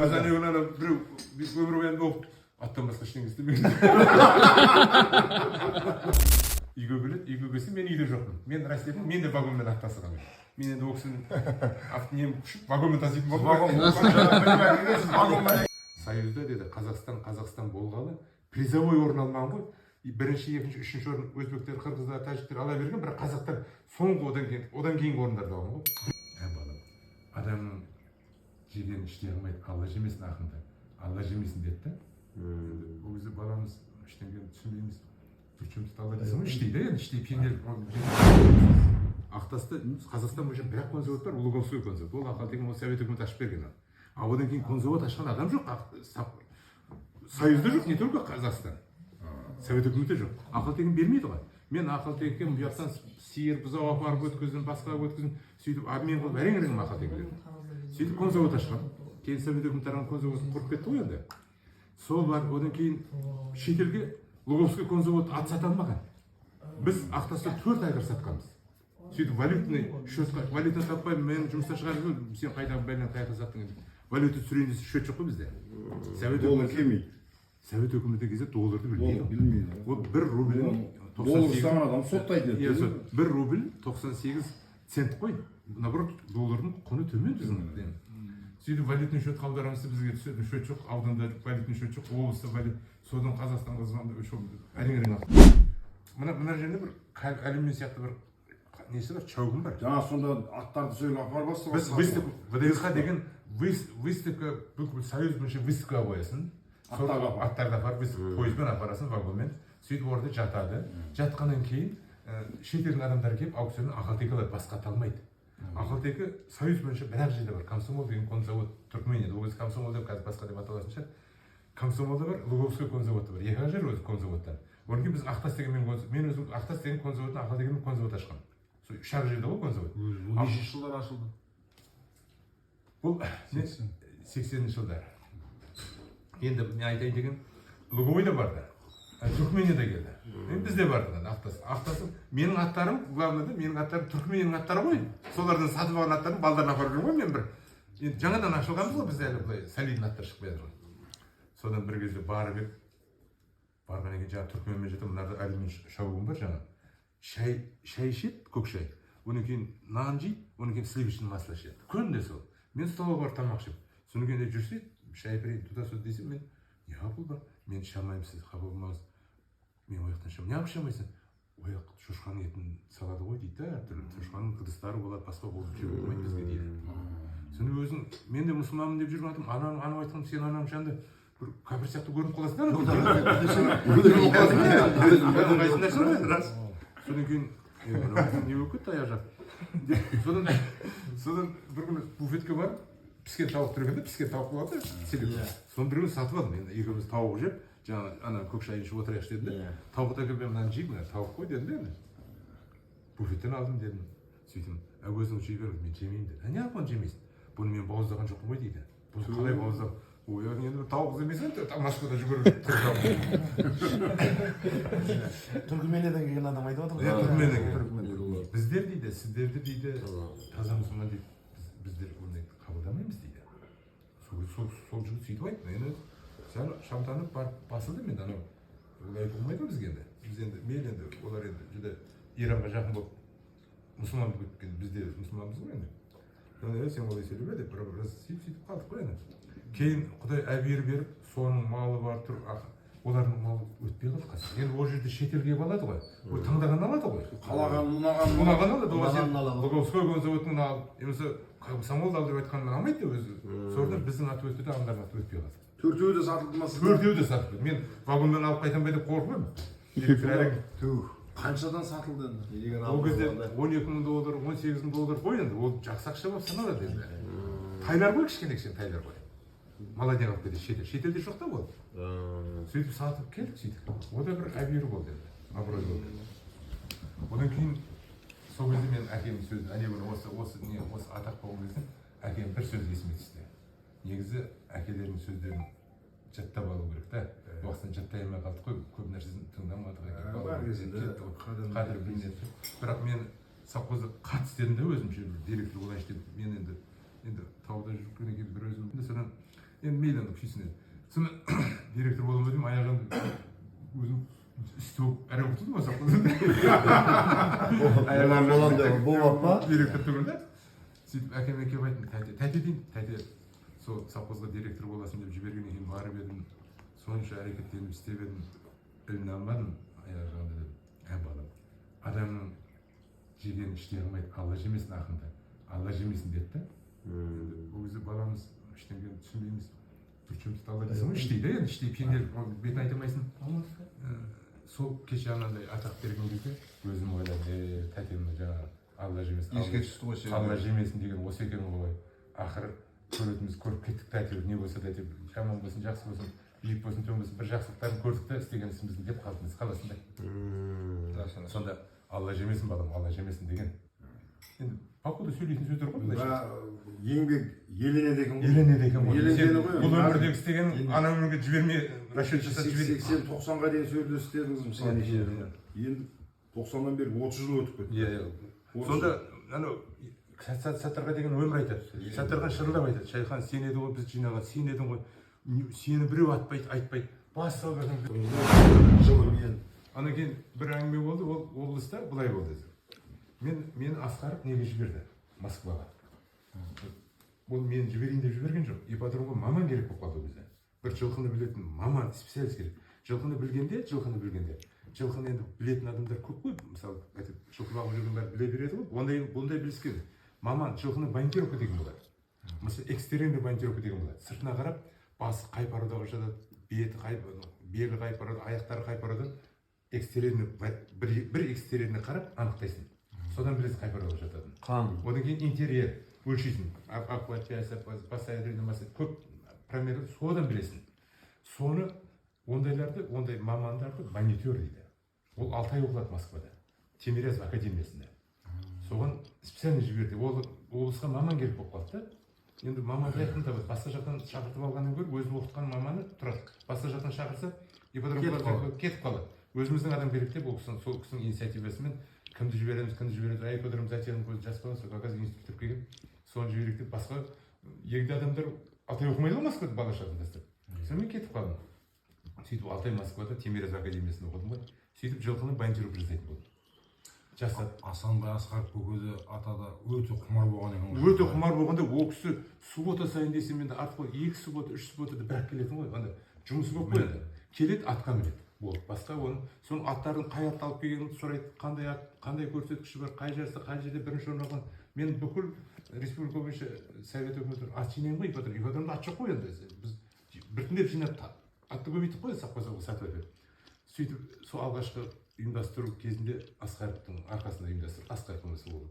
Biz anne bir ömür boyunca okuduk. Attan başka işten istemiyorum. Үйге келсем мен үйде жоқпын. Мен Россиядан, мен де вагонмен аттасырамын. Мен енді ол кісінің нем вагонмен таситын болдым. Союзда деді Қазақстан болғалы призовой орын алмаған ғой. Бірінші, екінші, үшінші орын өзбектер, қырғыздар, тәжіктер ала берген, бірақ қазақтар соңғы одан кейінгі орындарда алған ғой. Балам, адамның жегенін іштей алмайды, Алла жемесін ақынды. Алла жемесін деді да. Ол кезде баламыз ештеңені түсінбейміз. Түрчімізді Алла дейсің ғой, іштейді, енді іштей пенделік. Ақтаста Қазақстан бойынша бір-ақ конзавод бар, Луговской конзавод. Ол Ақалтекін ол Совет үкіметі ашып берген. А одан кейін конзавод ашқан адам жоқ. Союзда жоқ, не только Қазақстан. Совет үкіметі жоқ. Ақалтекін бермейді ғой. Мен Ақалтекке бұл жақтан сиыр, бұзау апарып өткіздім, басқа өткіздім. Сөйтіп, мен қылып әрең Ақалтекке. Сөйтіп конзавод ашқан. Кейін Совет үкіметі арған конзавод құрып кетті ғой енді. Сол бар, одан кейін шетелге Луговской конзавод ат сата алмаған. Біз Ақтаста 4 айғыр сатқанбыз. Сөйтіп валютный счетқа, валюта таппай, мен жұмыстан шығарып, сен қайдағы бәлен қайғы саттың еді. Валюта түсірейін десе счет жоқ қой бізде. Совет үкіметі кезде долларды білмейді. Ол 1 рубль 98 цент қой. Наоборот, доллардың құны төмен біздің. Сөйтіп валютный счет қалдарамыз, бізге түсетін счет жоқ, ауданда валютный счет жоқ, облыста валют, содан Қазақстанға звонды, әрең алды. Мына жерде бір әлеумет сияқты бір несі бар, чаугын бар. Жаңа сонда аттарды сөйлеп апарып бастық. Біз ВДСХ деген выставка, бүкіл союз бойынша выставка қоясын. Аттарды апарып, біз пойызбен апарасын, вагонмен. Сөйтіп орда жатады. Жатқаннан кейін шетелдің адамдары келіп, аукционнан Ақалтекі алады, басқа талмайды. Ақалтекі союз бойынша бір-ақ жерде бар. Комсомол деген конзавод Түркменияда. Ол кезде комсомол деп қазір басқа деп аталатын шығар. Комсомолда бар, Луговской конзаводы бар. Екі жер өзі конзаводтан. Одан кейін біз Ақтас деген мен өзім Ақтас деген конзаводтан Ақалтекімен конзавод ашқан. Сол үш-ақ жерде ғой конзавод. Неше жылдар ашылды? Бұл 80-ші жылдар. Енді не айтайын деген Луговойда барды. Түркменияда келді. Бізде барды Ақтасы. Менің аттарым, главныйда менің аттарым Түркменияның аттары ғой. Солардан сатып алған аттарым балдарына апарып жүрмін ғой мен бір. Енді жаңадан ашылғанбыз ғой бізде әлі былай солидный аттар шығып жатыр ғой. Содан бір кезде барып ек, барғаннан кейін жаңа Түркменмен жетіп, мынарда алюминий шаугым бар жаңа. Шай ішеді, көк шай. Одан кейін нан жейді, одан кейін сливочный масло ішеді. Күнде сол. Мен столға барып тамақ ішемін. Содан кейін жүрсе, шай берейін, туда-сюда десем, мен неғып бар? Мен шамаймын, сіз қапа болмаңыз. Мен ояқтан шамаймын. Неғып шамайсың? Ояқ шошқаның етін салады ғой дейді, әртүрлі. Шошқаның ыдыстары болады, басқа болып жеуге болмайды бізге дейді. Сонда өзің, мен де мұсылманмын деп жүрген атым, анам айтқан, сен анам жанды бір кәпір сияқты көрініп қаласың да. Содан кейін не болып кетті аяқ жақ. Содан бір күні буфетке барып, піскен тауық түрегенде, піскен тауық болады да, соны бір күні сатып алдым. Енді екеуміз тауық жеп, жаңа ана көк шайын ішіп отырайықшы дедім де, тауықты әкеліп мынаны жеймін, тауық қой дедім де, буфеттен алдым дедім. Сөйтіп, өзің жей бер, мен жемеймін деді. Не алып оны жемейсің? Бұны мен бауыздаған жоқпын ғой дейді. Бұл қалай бауыздап? Ой, енді тауық іздемесең, Москвада жүгіріп тұрдым. Түркмениядан келген адам айтып отыр ғой. Түркмениядан. Біздер дейді, сіздерді дейді, таза мұсылман дейді, біздер ондай қабылдамаймыз дейді. Сол жігіт сөйтіп айтты. Енді сәл шамтанып барып басылды мен анау. Олай болмайды ғой бізге енді. Біз енді мейлі енді олар енді жүдә Иранға жақын болып мұсылман болып кеткен, бізде мұсылманбыз ғой енді. Сен олай сөйлеме деп біраз сөйтіп қалдық қой енді. Кейін Құдай әбер беріп, соның малы бар тұр, олардың малы өтпей қалды қазір. Енді ол жерде шетелге алады ғой. Ол таңдаған алады ғой. Қалаған, ұнаған алады. Луговской конзаводын алып, емесі комсомол алып деп айтқанын алмайды өзі. Содан біздің аты өтті де, адамдардың аты өтпей қалды. Төртеуі де сатылды ма? Төртеуі де сатылды. Мен вагонмен алып қайтам ба деп қорқып едім. Қаншадан сатылды енді? Ол кезде $12,000, $18,000 қой енді. Ол жақсы ақша болып саналады енді. Тайлар ғой, кішкене тайлар ғой. Молодец алып кетеді, шетелде жоқ та болды. Сөйтіп сатып келдік сөйтіп. Ода бір әбері болды енді, абырой болды. Одан кейін сол кезде мен әкемнің сөзін, осы атақ болған кезде әкем бір сөз есіме түсті. Негізі әкелердің сөздерін жаттап алу керек та. Уақытын жаттай алмай қалдық қой, көп нәрсесін тыңдамадық. Қадір білмеді. Бірақ мен совхозда қатты істедім де өзімше бір директор болайыншы деп. Мен енді тауда жүрген екен бір өзім. Содан енді мейлі күшісіне соны директор боламын ба деймін аяғын өзім істеп әрі болып тұрдым ғой Аяғын болам деп болмап па? директор түгіл да сөйтіп әкеме келіп айттым тәте деймін тәте сол совхозға директор боласың деп жібергеннен кейін барып едім сонша әрекеттеніп істеп едім іліне алмадым аяқ жағында дедім балам адамның жегенін іштей алмайды алла жемесін ақынды алла жемесін деді да ол кезде баламыз ештеңені түсінбейміз причем алла дейсің ғой іштейді енді іштей пенделік бетін айта алмайсың сол кеше анандай атақ берген кезде өзім ойладым тәтемнің жаңағы алла жемесін Еске түсті ғой сен. алла жемесін деген осы екен ғой ақыры көретініміз көріп кеттік та әйтеуір не болса да әйтеуір жаман болсын жақсы болсын биік болсын төмен болсын бір жақсылықтарын көрдік та істеген ісіміздің деп қалдыңыз қаласың да сонда алла жемесін балам алла жемесін деген енді походу сөйлейтін сөздер ғой былайша еңбек еленеді екен ғой. еленеді екен ғой Еленеді ғой. бұл өмірдегі істеген ана өмірге жібермей расчет жасап жібереді 80-90-ға дейін сөйлесіп істедіңіз мысалы. Енді 90-нан бері 30 жыл өтіп кетті. иә сонда анау саттарға деген өмір айтады саттарға шырылдап айтады шайхан сен еді ғой біз жинаған сен едің ғой сені біреу айтпайды бас салып Жылы мен. анан кейін бір әңгіме болды ол облыста былай болды мені Асқаров неге жіберді Москваға ол мені жіберейін деп жіберген жоқ ипподромға маман керек болып қалды ол кезде бір жылқыны білетін маман специалист керек жылқыны білгенде жылқыны енді білетін адамдар көп қой мысалы жылқы бағып жүрген бәрі біле береді ғой ондай біліскен маман жылқыны банкировка деген болады мысалы экстерьерный банкировка деген болады сыртына қарап басы қай парадағы жатады беті белі қай парада аяқтары қай парада экстерьерный бір экстерьеріне қарап анықтайсың содан білесің қай параға жататынын Қан. одан кейін интерьер өлшейсің көп промерлер содан білесің соны ондай мамандарды монитор дейді ол 6 ай оқылады Москвада Тимирязев академиясында соған специально жіберді ол облысқа маман керек болып қалды да енді маман жайын табады басқа жақтан шақыртып алғаннан гөрі өзінің оқытқан маманы тұрады басқа жақтан шақырса кетіп қалады өзіміздің адам керек деп ол сол кісінің инициативасымен кімді жібереміз ипподром затеяның көзі жас бала сол газ институт бітіріп келген соны жіберейік деп басқа егде адамдар 6 ай оқымайды ғой Москвада бала шағын тастап сонымен кетіп қалдым сөйтіп 6 ай Москвада Тимирязев академиясында оқыдым ғой сөйтіп жылқыны банкировка жасайтын болдым жасап Асанбай Асқаров көкеде атада өте құмар болған екен. өте құмар болғанда ол кісі суббота сайын десем енді артқы 2 суббота 3 субботада бірақ келетін ғой анда жұмысы көп қой енді келеді атқа мінеді болды басқа оны соның аттардың қай атты алып келгенін сұрайды қандай ат қандай көрсеткіші бар қай жарыста қай жерде бірінші орын алған мен бүкіл республика бойынша совет өкіметі ат жинаймын ғой ипподромда ат жоқ қой енді біз біртіндеп жинап атты көбейттік қой совхозға сатып әперіп сөйтіп сол алғашқы ұйымдастыру кезінде Асқаровтың арқасында ұйымдастырып Асқаров болмаса ол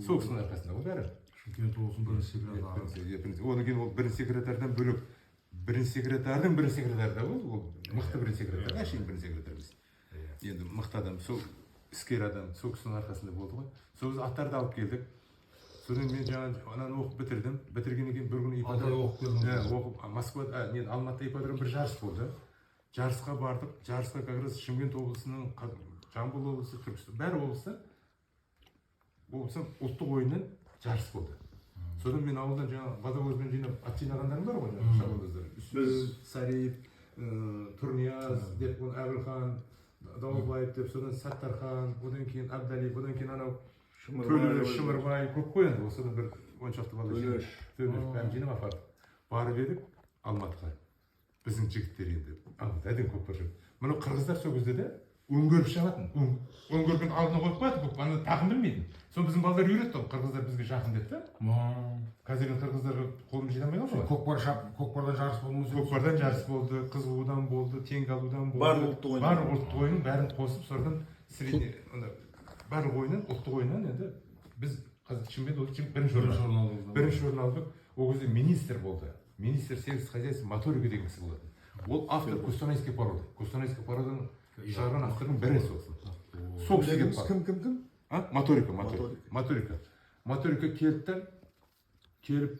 сол кісінің арқасында ол бәрі Шымкент облысының бірінші секретары. одан кейін ол бірінші секретардан бөлек бірінші секретардың бірінші секретары да ол мықты бірінші секретар әшейін бірінші секретар емес енді мықты адам сол іскер адам сол кісінің арқасында болды ғой сол кезде аттарды алып келдік содан мен жаңағы ананы оқып бітіргеннен кейін бір күні Москвада Алматыда ипподром бір жарыс болды жарысқа бардық жарысқа как раз Шымкент облысының Жамбыл облысы Түркістан бәрі облыстан ұлттық ойыннан жарыс болды содан мен ауылдан жаңағы водовозбен жинап ат жинағандарым бар ғой шабандоздар Сариев Турнияз деп Әбілхан Дауылбаев деп содан Саттархан одан кейін Абдалиев одан кейін анау Шымырбай көп қой енді осыдан бір 10 шақты бала бәрін жинап апардық барып едік Алматыға біздің жігіттер енді әден көп бар мынау қырғыздар сол кезде де өңгеріп шығатын өңгерген алдына қойып қояды ана тақым білмейтін соны біздің балалар үйретті қырғыздар бізге жақын деп та қазіргі қырғыздарға қолымыз жинамай қалды ғой Көкпардан жарыс болмаса көкпардан жарыс болды қызылудан болды теңге алудан болды барлық ұлттық ойынның бәрін қосып содан средний барлық ойыннан ұлттық ойыннан енді біз қазір Шымкент бірінші орын алдық ол кезде министр болды министр сельского хозяйства Моторика деген кісі болатын ол автор Кустанайский породаның шығарған автордың бірі сол кісі Кім? Моторика келіп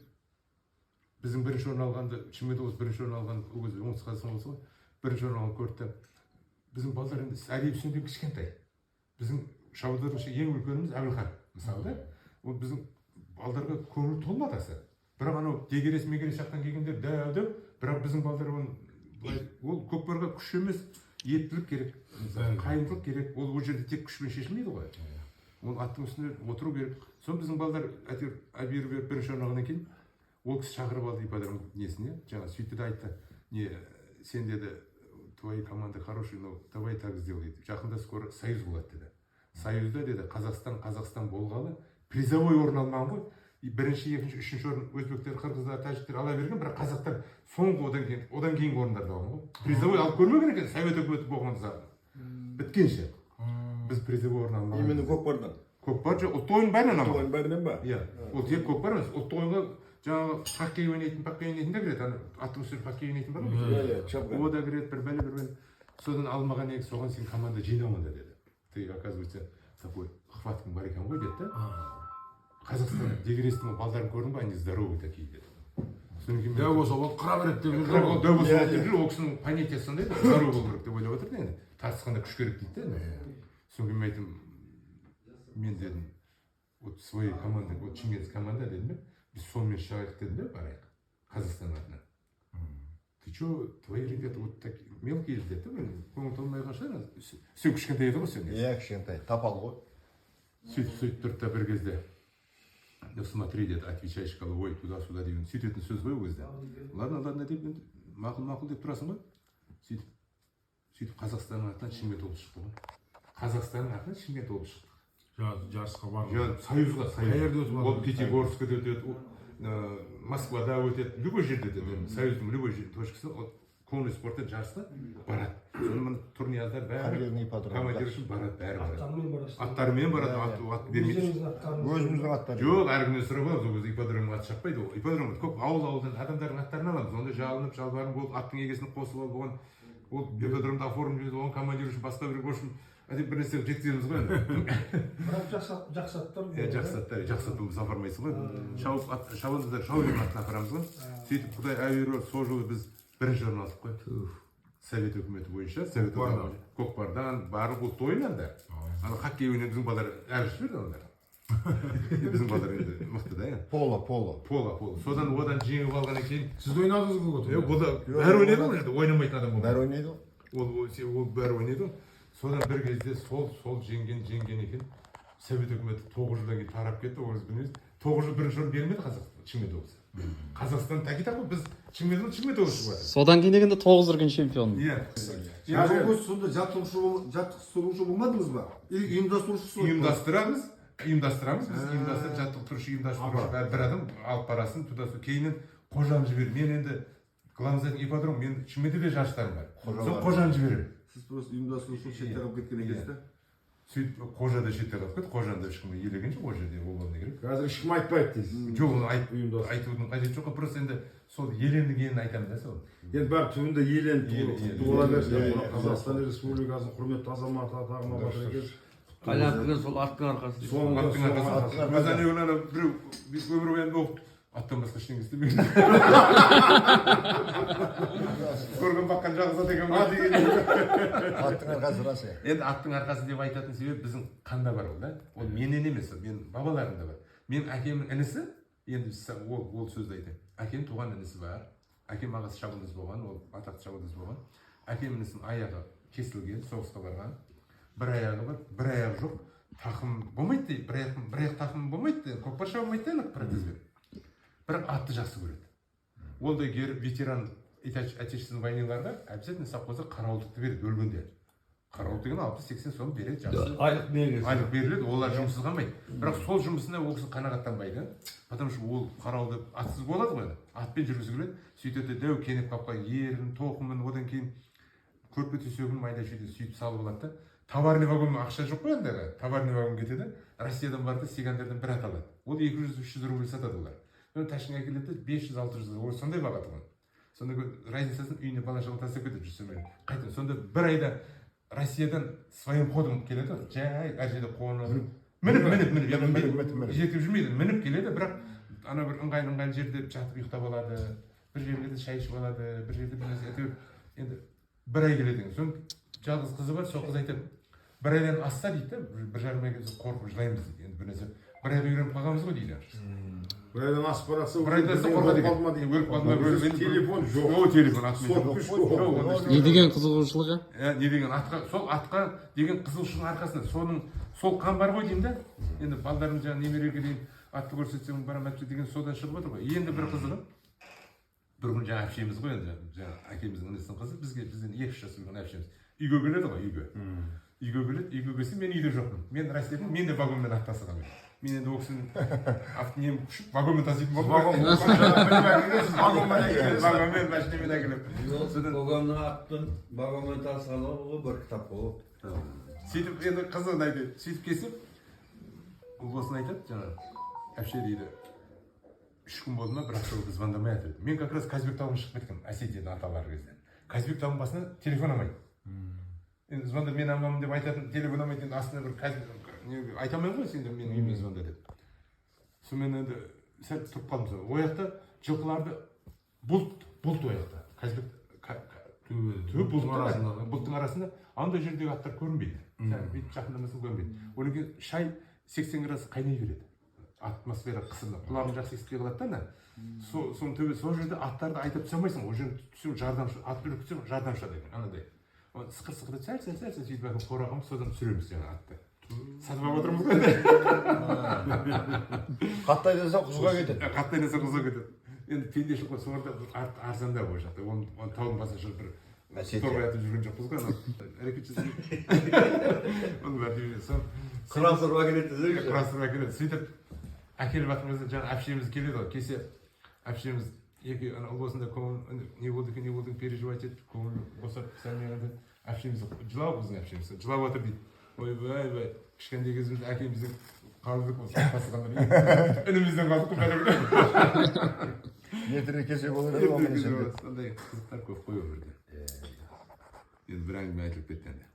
біздің бірінші орын алғанды Шымкент облысы бірінші орын алған ол кезде оңтүстік қазақстан облысы ғой бірінші орын алған көрді біздің балалар енді әлиев үстінде кішкентай біздің шабандоздар ең үлкеніміз Әбілхан мысалы да ол біздің балаларға көңіл толмады аса бірақ анау дегерес мегерес жақтан келгендер дәу деп, бірақ біздің балдар оны ол көкпарға күш емес, ептілік керек, қайымдылық керек. Ол жерде тек күшпен шешілмейді ғой. Ол аттың үстінде отыру керек. Соны біздің балдар әйтеуір әбері беріп бірінші орнағаннан кейін ол кісі шақырып алды ипподром несіне. Жаңа сөйтті де айтты, не сен деді, твои команды хорошие, но давай так сделай. Жақында скоро союз болады деді. Союзда деді Қазақстан болғалы призовой орын алмаған ғой. Бірінші, екінші, үшінші орын өзбектер, қырғыздар, тәжіктер ала берген, бірақ қазақтар соңғы одан кейінгі орындарда алған ғой. Призовой алып көрмеген екен, совет өкіметі болған заты. Біткенше. Біз призовой орын алмаған. Именно көкпардан. Көкпар жоқ, ұлттық ойын бәрінен алған. Ойын бәрінен ба? Иә. Ол тек көкпар емес, ұлттық ойынға жаңағы хоккей ойнайтын да кіреді. Аттың үстінде хоккей ойнайтын бар ғой. О да кіреді, бір бәле. Содан алмаған ек, соған сен команда жинамын деді. Ты, оказывается, такой хваткың бар екен ғой деді. Қазақстан дегерестің балдарын көрдің ба, они здоровые такие деді. Дәу болса ол қыра береді деп жүрді. Дәу болса ол деп жүр, ол кісінің понятиясы сондай да, здоровый болу керек деп ойлап отыр да енді. Тартысқанда күш керек дейді да. Содан кейін мен айттым, мен дедім, вот своей команды, вот Шымкент команда дедім бе, біз сонымен шығайық дедім бе, барайық Қазақстан атынан. Ты чё, твои ребята вот такие мелкие деді да, көңіл толмай шығар. Сен кішкентай еді ғой сен. Иә, кішкентай, тапал ғой. Сөйтіп тұрды да бір кезде, ну смотри, деді, отвечаешь головой туда-сюда деген сөйтетін сөз ғой ол кезде. Ладно деп, мақұл деп тұрасың ғой. Сөйтіп Қазақстанның атынан Шымкент болып шықты ғой. Қазақстанның атынан Шымкент болып шықты. Жарысқа бар. Союзға, Қайерде өтіп ол Пятигорскіде өтеді, Москвада өтеді, любой жерде өтеді. Союздың любой точкасы, конный спортта жарысқа барады. Соны турниялар бәрі, командир үшін барады, бәрі барады. Аттарымен барады, ат бермейді. Өзіміздің аттар. Жоқ, әркімнен сұрап аламыз, ол кезде ипподромға ат шаппайды. Ипподром көп ауыл-ауылдан адамдардың аттарын аламыз. Онда жалынып, жалбарынып болып, аттың егесін қосып алып, оған ол ипподромда оформлеп жүреді, оған командир үшін басқа бір көшім бір нәрсе жеткіземіз ғой енді. Бірақ жақсаттар. Жақсаттар біз апармайсың ғой. Шабандыздар шаулен атын апарамыз ғой. Сөйтіп Құдай әуері сол жылы біз бірінші орын алдық қой. Совет өкіметі бойынша, Совет көкпардан, барлық ұлттық ойыннан да. Ана хоккей ойнап біздің балалар әбіш берді ондар. Біздің балалар енді мықты да. Поло. Содан одан жеңіп алғаннан кейін. Сіз ойнадыңыз ғой? Бұл да бәрі ойнайды ғой, ойнамайтын адам ғой. Бәрі ойнайды ғой. Ол бәрі ойнайды ғой. Содан бір кезде сол жеңген екен. Совет өкіметі 9 жылдан кейін тарап кетті. Ол кезде 9 жыл бірінші орын бермеді Қазақстан, Шымкент облысы. Қазақстан такие ғой, біз Шымкент облысы бар. Содан кейін дегенде 9 жүрген чемпион. Иә. Сонда жаттықтырушы болмадыңыз ба? Ұйымдастырушысы? Ұйымдастырамыз, біз ұйымдастырып, жаттықтырушы бір адам алып барасын, туда-сюда. Кейіннен қожаны жіберіп, мен енді главный ипподром, мен Шымкентте де жарыстарым бар. Сол қожаны жіберемін. Сіз просто ұйымдастырушы шетте қалып кеткен екенсіз да? Сөйтіп қожа да шетте қалып кетті, қожаны да ешкім елеген жоқ, ол жерде болғаны керек. Қазір ешкім айтпайды дейсіз. Жоқ, оны айтудың қажеті жоқ, просто енді сол елендігенін айтамын да сол. Енді бәрі түбінде елен бола берсін. Қазақстан Республикасының құрметті азаматы атағына батыр. Қайраттың сол аттың арқасы. Өзі анеуінен біреу өмір бойында оқып, аттан басқа ештеңе істемейді. Көрген баққан жалғыз ат екен ба деген. Аттың арқасы рас. Енді аттың арқасы деп айтатын себеп біздің қанда бар ол да. Ол менен емес, мен бабаларымда бар. Мен әкемнің інісі, енді ол сөзді айтайын. Әкем туған інісі бар. Әкем ағасы шабандоз болған, ол атақты шабандоз болған. Әкем інісінің аяғы кесілген, соғысқа барған. Бір аяғы бар, бір аяғы жоқ. Тақым болмайды дейді, бір аяқ тақым болмайды дейді. Көкпар шаба болмайды дейді, протезбен. Бірақ атты жақсы көреді. Ол да ветеран отечественный войналарда обязательно совхозға қарауылдықты береді, өлгенде. Қарауылды деген 60-80 сом береді, жақсы. Айлық беріледі, олар жұмыссыз қалмайды. Бірақ сол жұмысына ол кісі қанағаттанбайды. Потому что ол қарауылды атсыз болады ғой, атпен жүргісі келеді. Сөйтеді дәу кенеп қапқа ерін, тоқымын, одан кейін көрпе төсегін майда сөйтіп салып алады да. Товарный вагон ақша жоқ қой енді, товарный вагон кетеді. Россиядан барды сигандардан бір ат алады. Ол 200-300 рубль сатады олар. Ташкентке келеді 500-600, ол сондай баға тұғын. Сонда разницасын үйіне бала-шаға тастап кетеді жүрсемен. Қайтын, сонда бір айда Россиядан своим ходом келеді, жай әр жерде қонып, мініп, жетіп жүрмейді, мініп келеді, бірақ ана бір ыңғайлы жерде жатып ұйықтап алады, бір жерлерде шай ішіп алады, бір жерде бір нәрсе әйтеуір, енді бір ай келеді. Соң жалғыз қызы бар, сол қыз айтады, бір айдан асса дейді, бір жарым ай келсе қорқып жылаймыз дейді, енді бір нәрсе, бір айда үйреніп қалғанбыз ғой дейді. Bir aydan asıp barasa. Bir aydan asıp korkma деген. Өліп қалдым ба, өліп- Телефон жоқ. О, телефон атымен Сот жоқ. күш Жоқ, жоқ. ондай Не деген қызығушылығы? не деген атқа, сол атқа деген қызығушылықтың арқасында соның сол қан бар ғой деймін да. Енді балдарым жаңағы немереге дейін атты көрсетсем барам әпше деген содан шығып отыр ғой. Енді бір қызығы бір күн жаңағы әпшеміз ғой енді жаңағы әкеміздің інісінің қызы бізден 2 жас үлкен әпшеміз үйге келеді ғой үйге. Үйге келеді, үйге келсе мен үйде жоқпын. Мен Россиядан мен де вагонмен ат тасыған. Мен енді ол кісінің нем күшіп вагонмен таситын болдым. Вагонмен машинамен әкеліп. Қоғамның аттың бағамен тасығаны ғой бір кітап ғой. Сөйтіп енді қызығын айтады. Сөйтіп келсем ол осыны айтады жаңағы әпше дейді 3 күн болды ма бірақ сол звондамай жатыр. Мен как раз Казбек тауына шығып кеткенмін Осетиядан аталар кезде. Казбек тауының басына телефон алмайды. Енді звондап мен алмамын деп айтатын телефон алмайды енді астына бір айта алмаймын ғой сен менің үйіме звонда деп. Сонымен енді сәл тұрып қалдым сол. Ол жақта жылқыларды бұлт ол жақта. Казбек бұлттың арасында андай жердегі аттар көрінбейді. Бүйтіп жақындамасын көрінбейді. Одан кейін шай 80 градус қайнай береді. Атмосфера қысымда. Құлағың жақсы естіге қалады да. Соның төбе сол жерде аттарды айтып түсе алмайсың. Ол жерде түсем жардамшы, ат үркітсем жардамшы деген. Анадай. Сықыр сәл сөйтіп әкім қорағым содан түсіреміз жаңағы атты. Сатып алып отырмыз ғой. Қаттай десе құзға кетеді. Қаттай десе құзға кетеді. Енді пендешілік қой соларда арзандау ол жақта. Оны таудың басына шығып бір торғай атып жүрген жоқпыз ғой. Әрекет жасайды. Оны бәрі Құрастырып әкеледі. құрастырып әкеледі. Сөйтіп әкеліп жатқан кезде жаңағы әпшеміз келеді ғой. Келсе әпшеміз екі осында көңіл не болды екен переживать етіп көңіл босап сәлмегенде әпшеміз жылау біздің әпшеміз жылап отыр дейді. Ойбай кішкентай кезімізде әкеміздің қалдық осы тасығандар інімізден қалдық қой бәрібір. Ертеңіне кесек olur. Сондай қызықтар көп қой өмірде. Енді бір әңгіме айтылып кетті енді.